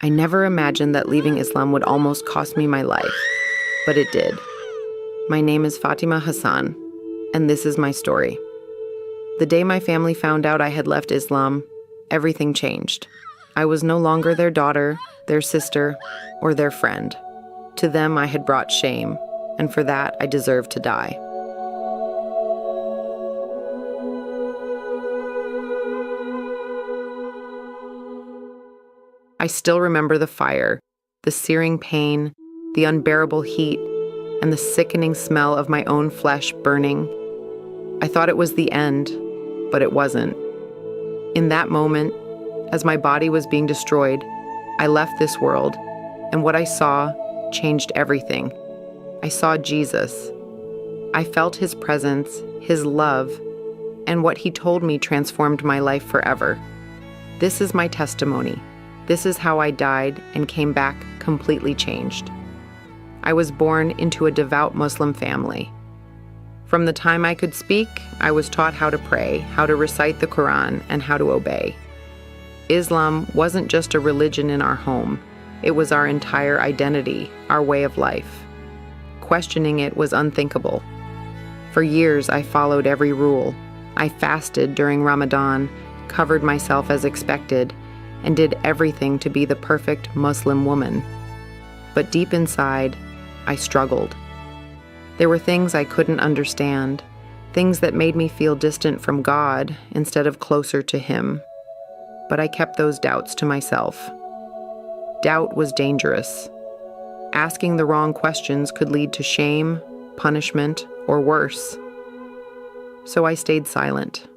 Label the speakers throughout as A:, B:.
A: I never imagined that leaving Islam would almost cost me my life, but it did. My name is Fatima Hassan, and this is my story. The day my family found out I had left Islam, everything changed. I was no longer their daughter, their sister, or their friend. To them, I had brought shame, and for that, I deserved to die. I still remember the fire, the searing pain, the unbearable heat, and the sickening smell of my own flesh burning. I thought it was the end, but it wasn't. In that moment, as my body was being destroyed, I left this world, and what I saw changed everything. I saw Jesus. I felt his presence, his love, and what he told me transformed my life forever. This is my testimony. This is how I died and came back completely changed. I was born into a devout Muslim family. From the time I could speak, I was taught how to pray, how to recite the Quran, and how to obey. Islam wasn't just a religion in our home. It was our entire identity, our way of life. Questioning it was unthinkable. For years, I followed every rule. I fasted during Ramadan, covered myself as expected, and did everything to be the perfect Muslim woman. But deep inside, I struggled. There were things I couldn't understand, things that made me feel distant from God instead of closer to Him. But I kept those doubts to myself. Doubt was dangerous. Asking the wrong questions could lead to shame, punishment, or worse. So I stayed silent.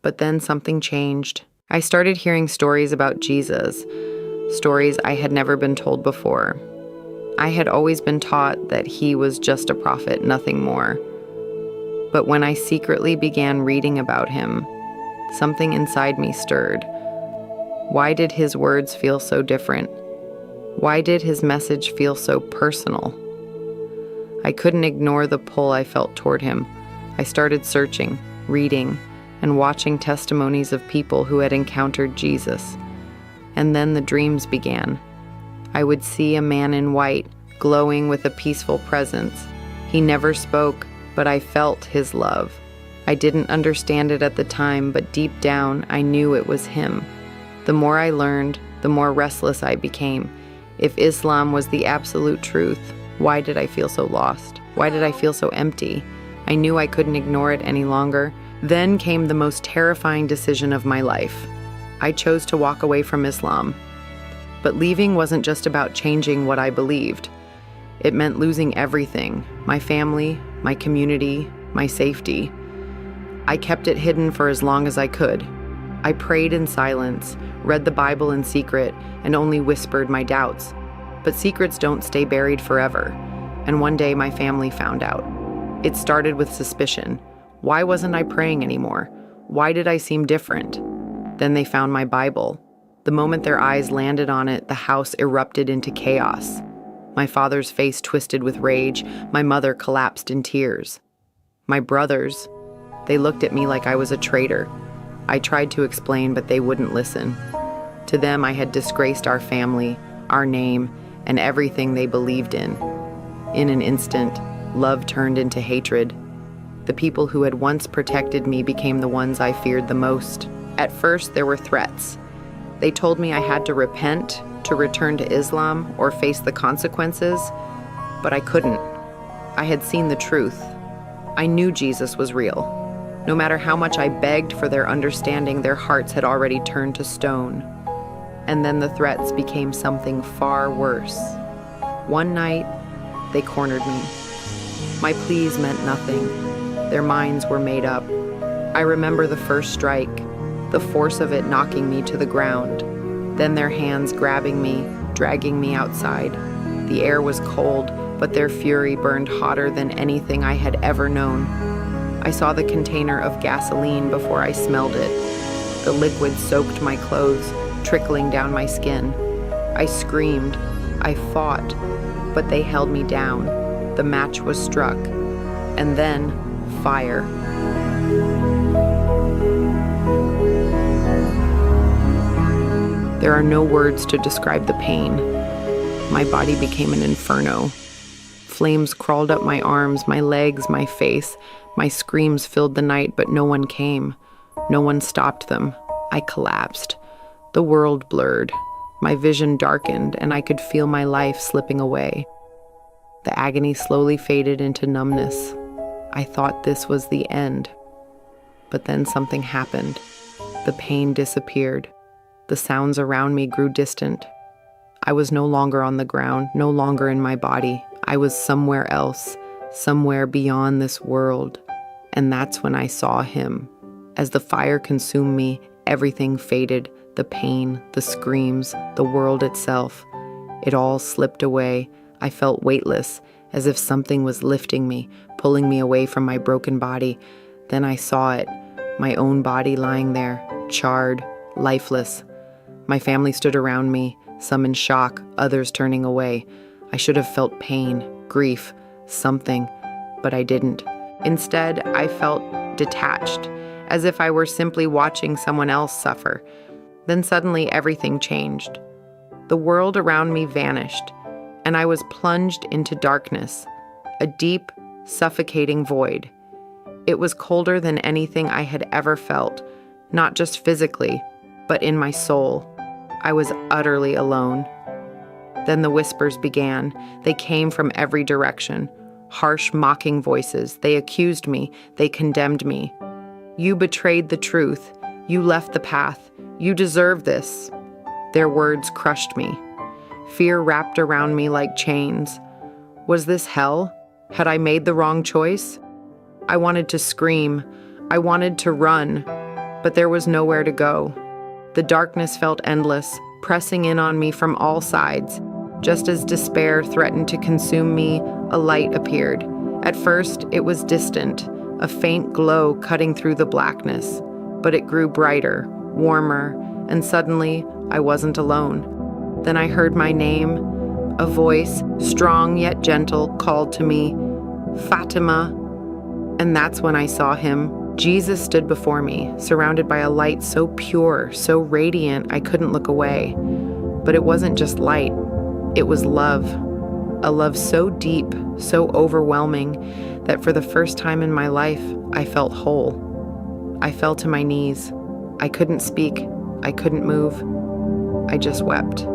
A: But then something changed. I started hearing stories about Jesus, stories I had never been told before. I had always been taught that he was just a prophet, nothing more. But when I secretly began reading about him, something inside me stirred. Why did his words feel so different? Why did his message feel so personal? I couldn't ignore the pull I felt toward him. I started searching, reading, and watching testimonies of people who had encountered Jesus. And then the dreams began. I would see a man in white, glowing with a peaceful presence. He never spoke, but I felt his love. I didn't understand it at the time, but deep down, I knew it was him. The more I learned, the more restless I became. If Islam was the absolute truth, why did I feel so lost? Why did I feel so empty? I knew I couldn't ignore it any longer. Then came the most terrifying decision of my life. I chose to walk away from Islam. But leaving wasn't just about changing what I believed. It meant losing everything: my family, my community, my safety. I kept it hidden for as long as I could. I prayed in silence, read the Bible in secret, and only whispered my doubts. But secrets don't stay buried forever. And one day my family found out. It started with suspicion. Why wasn't I praying anymore? Why did I seem different? Then they found my Bible. The moment their eyes landed on it, the house erupted into chaos. My father's face twisted with rage. My mother collapsed in tears. My brothers, they looked at me like I was a traitor. I tried to explain, but they wouldn't listen. To them, I had disgraced our family, our name, and everything they believed in. In an instant, love turned into hatred. The people who had once protected me became the ones I feared the most. At first, there were threats. They told me I had to repent, to return to Islam, or face the consequences, but I couldn't. I had seen the truth. I knew Jesus was real. No matter how much I begged for their understanding, their hearts had already turned to stone. And then the threats became something far worse. One night, they cornered me. My pleas meant nothing. Their minds were made up. I remember the first strike, the force of it knocking me to the ground. Then their hands grabbing me, dragging me outside. The air was cold, but their fury burned hotter than anything I had ever known. I saw the container of gasoline before I smelled it. The liquid soaked my clothes, trickling down my skin. I screamed. I fought, but they held me down. The match was struck. And then, fire. There are no words to describe the pain. My body became an inferno. Flames crawled up my arms, my legs, my face. My screams filled the night, but no one came. No one stopped them. I collapsed. The world blurred. My vision darkened, and I could feel my life slipping away. The agony slowly faded into numbness. I thought this was the end. But then something happened. The pain disappeared. The sounds around me grew distant. I was no longer on the ground, no longer in my body. I was somewhere else, somewhere beyond this world. And that's when I saw him. As the fire consumed me, everything faded. The pain, the screams, the world itself. It all slipped away. I felt weightless, as if something was lifting me, pulling me away from my broken body. Then I saw it, my own body lying there, charred, lifeless. My family stood around me, some in shock, others turning away. I should have felt pain, grief, something, but I didn't. Instead, I felt detached, as if I were simply watching someone else suffer. Then suddenly everything changed. The world around me vanished, and I was plunged into darkness, a deep, suffocating void. It was colder than anything I had ever felt, not just physically, but in my soul. I was utterly alone. Then the whispers began. They came from every direction. Harsh, mocking voices. They accused me. They condemned me. You betrayed the truth. You left the path. You deserve this. Their words crushed me. Fear wrapped around me like chains. Was this hell? Had I made the wrong choice? I wanted to scream. I wanted to run, but there was nowhere to go. The darkness felt endless, pressing in on me from all sides. Just as despair threatened to consume me, a light appeared. At first, it was distant, a faint glow cutting through the blackness, but it grew brighter, warmer, and suddenly I wasn't alone. Then I heard my name. A voice, strong yet gentle, called to me, "Fatima." And that's when I saw him. Jesus stood before me, surrounded by a light so pure, so radiant, I couldn't look away. But it wasn't just light, it was love. A love so deep, so overwhelming, that for the first time in my life, I felt whole. I fell to my knees. I couldn't speak, I couldn't move. I just wept.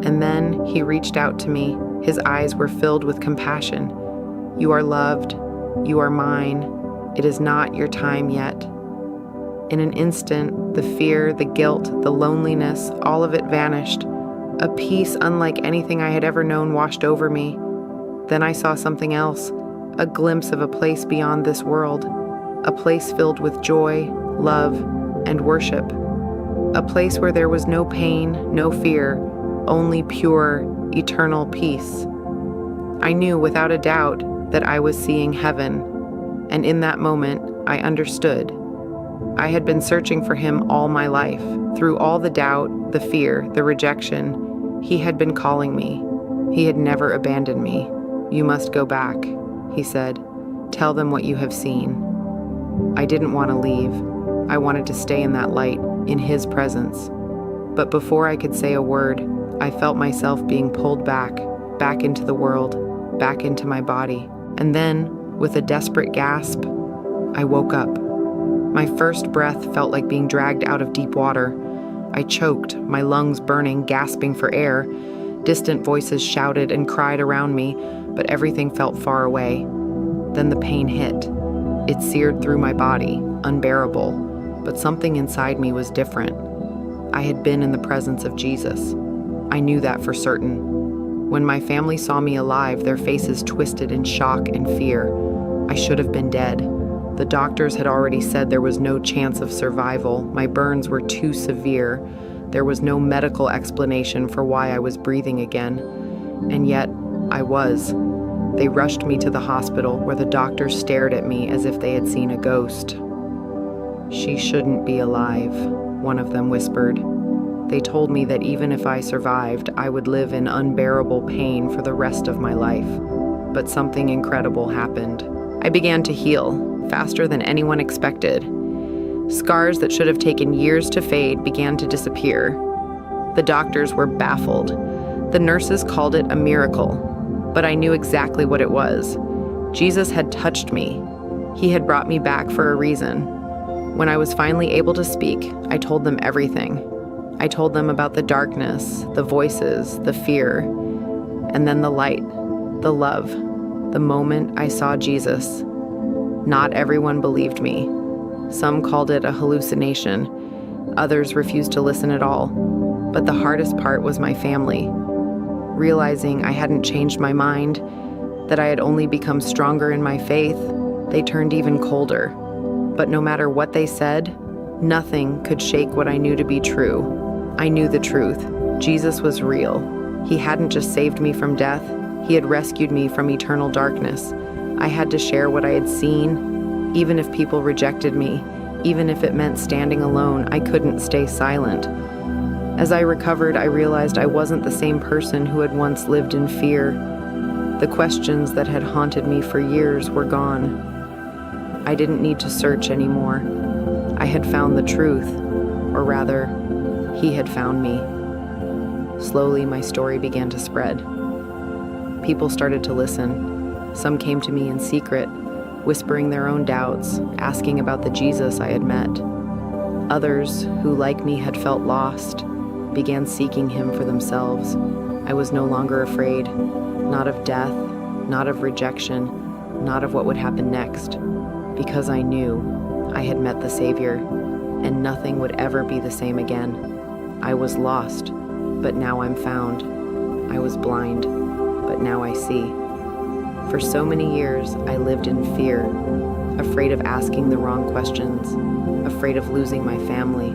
A: And then he reached out to me. His eyes were filled with compassion. "You are loved. You are mine. It is not your time yet." In an instant, the fear, the guilt, the loneliness, all of it vanished. A peace unlike anything I had ever known washed over me. Then I saw something else, a glimpse of a place beyond this world, a place filled with joy, love, and worship. A place where there was no pain, no fear, only pure, eternal peace. I knew without a doubt that I was seeing heaven. And in that moment, I understood. I had been searching for him all my life. Through all the doubt, the fear, the rejection, he had been calling me. He had never abandoned me. "You must go back," he said. "Tell them what you have seen." I didn't want to leave. I wanted to stay in that light, in his presence. But before I could say a word, I felt myself being pulled back into the world, back into my body. And then, with a desperate gasp, I woke up. My first breath felt like being dragged out of deep water. I choked, my lungs burning, gasping for air. Distant voices shouted and cried around me, but everything felt far away. Then the pain hit. It seared through my body, unbearable, but something inside me was different. I had been in the presence of Jesus. I knew that for certain. When my family saw me alive, their faces twisted in shock and fear. I should have been dead. The doctors had already said there was no chance of survival. My burns were too severe. There was no medical explanation for why I was breathing again. And yet, I was. They rushed me to the hospital, where the doctors stared at me as if they had seen a ghost. "She shouldn't be alive," one of them whispered. They told me that even if I survived, I would live in unbearable pain for the rest of my life. But something incredible happened. I began to heal, faster than anyone expected. Scars that should have taken years to fade began to disappear. The doctors were baffled. The nurses called it a miracle, but I knew exactly what it was. Jesus had touched me. He had brought me back for a reason. When I was finally able to speak, I told them everything. I told them about the darkness, the voices, the fear, and then the light, the love, the moment I saw Jesus. Not everyone believed me. Some called it a hallucination. Others refused to listen at all. But the hardest part was my family. Realizing I hadn't changed my mind, that I had only become stronger in my faith, they turned even colder. But no matter what they said, nothing could shake what I knew to be true. I knew the truth. Jesus was real. He hadn't just saved me from death, he had rescued me from eternal darkness. I had to share what I had seen, even if people rejected me, even if it meant standing alone. I couldn't stay silent. As I recovered, I realized I wasn't the same person who had once lived in fear. The questions that had haunted me for years were gone. I didn't need to search anymore. I had found the truth, or rather, he had found me. Slowly, my story began to spread. People started to listen. Some came to me in secret, whispering their own doubts, asking about the Jesus I had met. Others, who like me had felt lost, began seeking him for themselves. I was no longer afraid, not of death, not of rejection, not of what would happen next, because I knew I had met the Savior, and nothing would ever be the same again. I was lost, but now I'm found. I was blind, but now I see. For so many years, I lived in fear, afraid of asking the wrong questions, afraid of losing my family,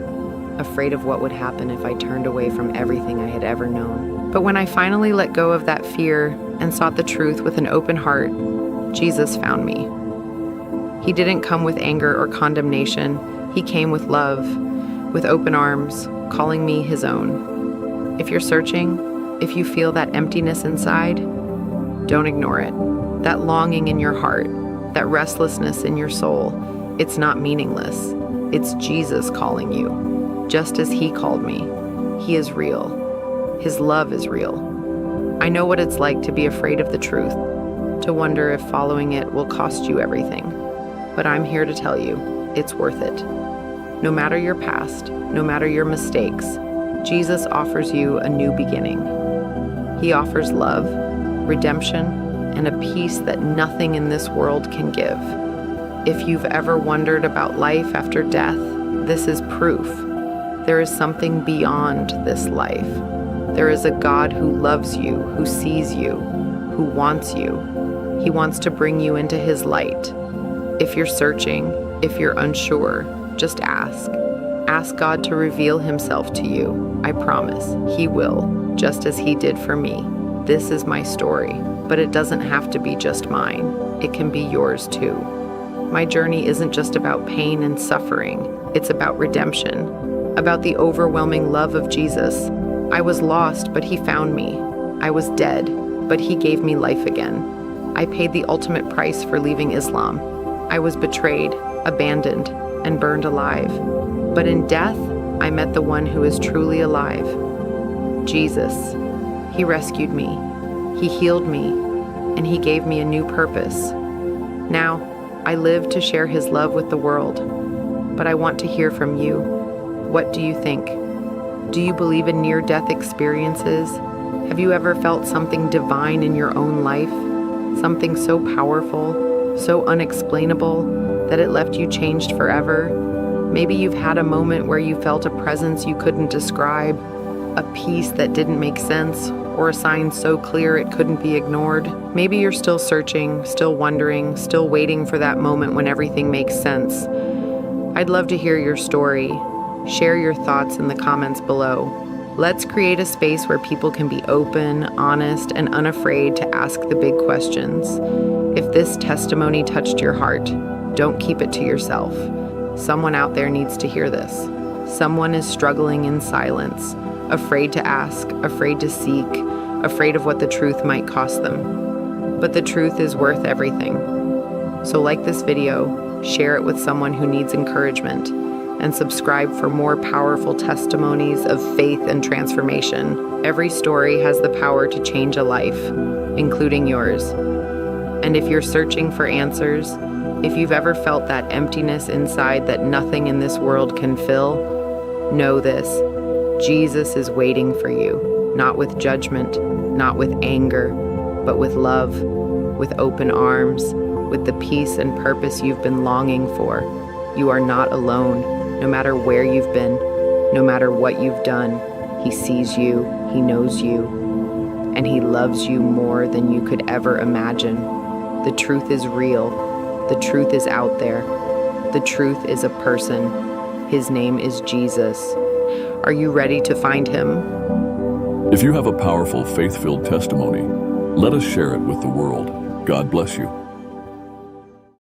A: afraid of what would happen if I turned away from everything I had ever known. But when I finally let go of that fear and sought the truth with an open heart, Jesus found me. He didn't come with anger or condemnation. He came with love, with open arms, calling me his own. If you're searching, if you feel that emptiness inside, don't ignore it. That longing in your heart, that restlessness in your soul, it's not meaningless. It's Jesus calling you, just as he called me. He is real. His love is real. I know what it's like to be afraid of the truth, to wonder if following it will cost you everything. But I'm here to tell you, it's worth it. No matter your past, no matter your mistakes, Jesus offers you a new beginning. He offers love, redemption, and a peace that nothing in this world can give. If you've ever wondered about life after death, this is proof. There is something beyond this life. There is a God who loves you, who sees you, who wants you. He wants to bring you into his light. If you're searching, if you're unsure, just ask. Ask God to reveal himself to you. I promise, he will, just as he did for me. This is my story, but it doesn't have to be just mine. It can be yours too. My journey isn't just about pain and suffering. It's about redemption, about the overwhelming love of Jesus. I was lost, but he found me. I was dead, but he gave me life again. I paid the ultimate price for leaving Islam. I was betrayed, abandoned, and burned alive. But in death, I met the one who is truly alive. Jesus. He rescued me. He healed me, and he gave me a new purpose. Now, I live to share his love with the world. But I want to hear from you. What do you think? Do you believe in near-death experiences? Have you ever felt something divine in your own life? Something so powerful, so unexplainable, that it left you changed forever? Maybe you've had a moment where you felt a presence you couldn't describe, a peace that didn't make sense, or a sign so clear it couldn't be ignored. Maybe you're still searching, still wondering, still waiting for that moment when everything makes sense. I'd love to hear your story. Share your thoughts in the comments below. Let's create a space where people can be open, honest, and unafraid to ask the big questions. If this testimony touched your heart, don't keep it to yourself. Someone out there needs to hear this. Someone is struggling in silence, afraid to ask, afraid to seek, afraid of what the truth might cost them. But the truth is worth everything. So like this video, share it with someone who needs encouragement, and subscribe for more powerful testimonies of faith and transformation. Every story has the power to change a life, including yours. And if you're searching for answers, if you've ever felt that emptiness inside that nothing in this world can fill, know this: Jesus is waiting for you, not with judgment, not with anger, but with love, with open arms, with the peace and purpose you've been longing for. You are not alone, no matter where you've been, no matter what you've done. He sees you, He knows you, and He loves you more than you could ever imagine. The truth is real. The truth is out there. The truth is a person. His name is Jesus. Are you ready to find Him?
B: If you have a powerful, faith-filled testimony, let us share it with the world. God bless you.